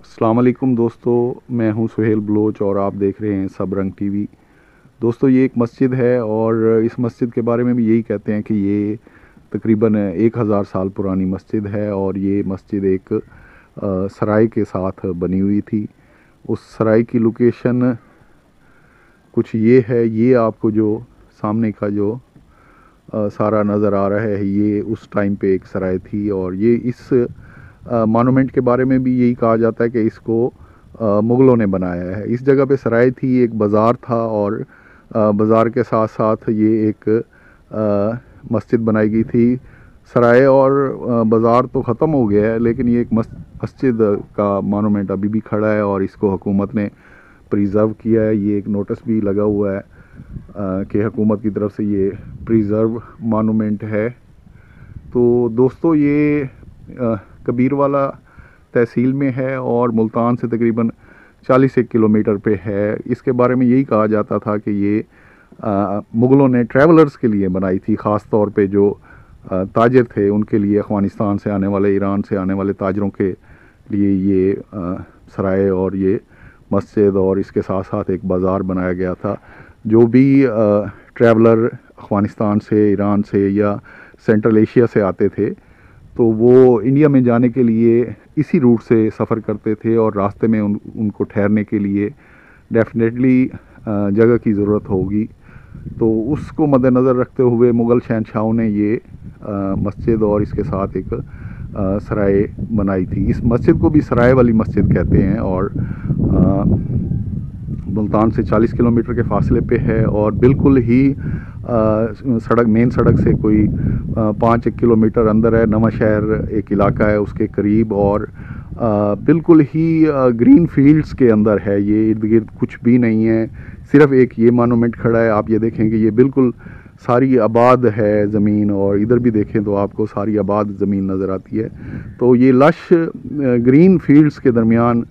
السلام علیکم دوستو، میں ہوں سہیل بلوچ اور آپ دیکھ رہے ہیں سب رنگ ٹی وی۔ دوستو یہ ایک مسجد ہے اور اس مسجد کے بارے میں بھی یہی کہتے ہیں کہ یہ تقریباً 1000 سال پرانی مسجد ہے اور یہ مسجد ایک سرائے کے ساتھ بنی ہوئی تھی۔ اس سرائے کی لوکیشن کچھ یہ ہے، یہ آپ کو جو سامنے کا جو سارا نظر آ رہا ہے یہ اس ٹائم پہ ایک سرائے تھی، اور یہ اس مانومنٹ کے بارے میں بھی یہی کہا جاتا ہے کہ اس کو مغلوں نے بنایا ہے۔ اس جگہ پہ سرائے تھی، ایک بازار تھا اور بازار کے ساتھ ساتھ یہ ایک مسجد بنائی گئی تھی۔ سرائے اور بازار تو ختم ہو گیا ہے، لیکن یہ ایک مسجد کا مانومنٹ ابھی بھی کھڑا ہے اور اس کو حکومت نے پریزرو کیا ہے۔ یہ ایک نوٹس بھی لگا ہوا ہے کہ حکومت کی طرف سے یہ پریزرو مانومنٹ ہے۔ تو دوستو یہ کبیر والا تحصیل میں ہے اور ملتان سے تقریباً 41 کلومیٹر پہ ہے۔ اس کے بارے میں یہی کہا جاتا تھا کہ یہ مغلوں نے ٹریولرز کے لیے بنائی تھی، خاص طور پہ جو تاجر تھے ان کے لیے، افغانستان سے آنے والے، ایران سے آنے والے تاجروں کے لیے یہ سرائے اور یہ مسجد اور اس کے ساتھ ساتھ ایک بازار بنایا گیا تھا۔ جو بھی ٹریولر افغانستان سے، ایران سے یا سینٹرل ایشیا سے آتے تھے تو وہ انڈیا میں جانے کے لیے اسی روٹ سے سفر کرتے تھے، اور راستے میں ان کو ٹھہرنے کے لیے ڈیفینیٹلی جگہ کی ضرورت ہوگی۔ تو اس کو مد نظر رکھتے ہوئے مغل شہنشاہوں نے یہ مسجد اور اس کے ساتھ ایک سرائے بنائی تھی۔ اس مسجد کو بھی سرائے والی مسجد کہتے ہیں اور ملتان سے 40 کلومیٹر کے فاصلے پہ ہے، اور بالکل ہی مین سڑک سے کوئی 5 کلومیٹر اندر ہے۔ نواں شہر ایک علاقہ ہے اس کے قریب، اور بالکل ہی گرین فیلڈز کے اندر ہے یہ، ارد گرد کچھ بھی نہیں ہے، صرف ایک یہ مانومنٹ کھڑا ہے۔ آپ یہ دیکھیں کہ یہ بالکل ساری آباد ہے زمین، اور ادھر بھی دیکھیں تو آپ کو ساری آباد زمین نظر آتی ہے۔ تو یہ لش گرین فیلڈز کے درمیان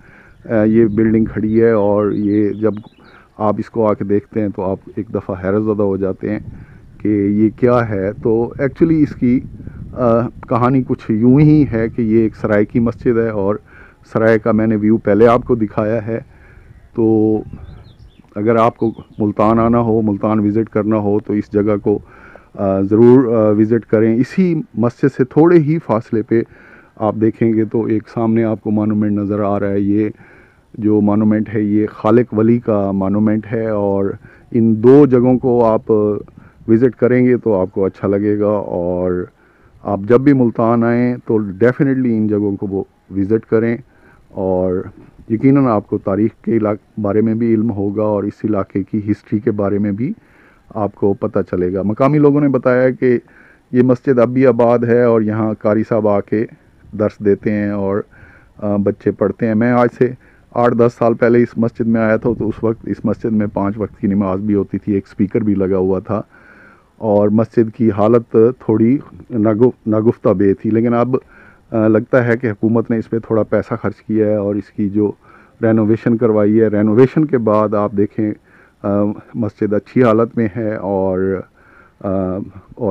یہ بلڈنگ کھڑی ہے، اور یہ جب آپ اس کو آ کے دیکھتے ہیں تو آپ ایک دفعہ حیرت زدہ ہو جاتے ہیں کہ یہ کیا ہے۔ تو ایکچولی اس کی کہانی کچھ یوں ہی ہے کہ یہ ایک سرائے کی مسجد ہے، اور سرائے کا میں نے ویو پہلے آپ کو دکھایا ہے۔ تو اگر آپ کو ملتان آنا ہو، ملتان وزٹ کرنا ہو تو اس جگہ کو ضرور وزٹ کریں۔ اسی مسجد سے تھوڑے ہی فاصلے پہ آپ دیکھیں گے تو ایک سامنے آپ کو مانومنٹ نظر آ رہا ہے۔ یہ جو مانومنٹ ہے یہ خالق ولی کا مانومنٹ ہے، اور ان دو جگہوں کو آپ وزٹ کریں گے تو آپ کو اچھا لگے گا، اور آپ جب بھی ملتان آئیں تو ڈیفینیٹلی ان جگہوں کو وہ وزٹ کریں، اور یقیناً آپ کو تاریخ کے بارے میں بھی علم ہوگا اور اس علاقے کی ہسٹری کے بارے میں بھی آپ کو پتہ چلے گا۔ مقامی لوگوں نے بتایا کہ یہ مسجد اب بھی آباد ہے اور یہاں قاری صاحب آ کے درس دیتے ہیں اور بچے پڑھتے ہیں۔ میں آج سے 8-10 سال پہلے اس مسجد میں آیا تھا تو اس وقت اس مسجد میں 5 وقت کی نماز بھی ہوتی تھی، ایک سپیکر بھی لگا ہوا تھا، اور مسجد کی حالت تھوڑی ناگفتہ بے تھی، لیکن اب لگتا ہے کہ حکومت نے اس پہ تھوڑا پیسہ خرچ کیا ہے اور اس کی جو رینوویشن کروائی ہے، رینوویشن کے بعد آپ دیکھیں مسجد اچھی حالت میں ہے، اور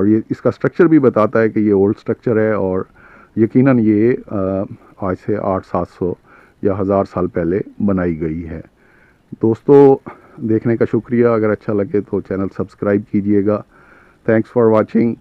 یہ اس کا سٹرکچر بھی بتاتا ہے کہ یہ اولڈ سٹرکچر ہے، اور یقیناً یہ آج سے 800-700 یا 1000 سال پہلے بنائی گئی ہے۔ دوستو دیکھنے کا شکریہ، اگر اچھا لگے تو چینل سبسکرائب کیجئے گا۔ Thanks for watching.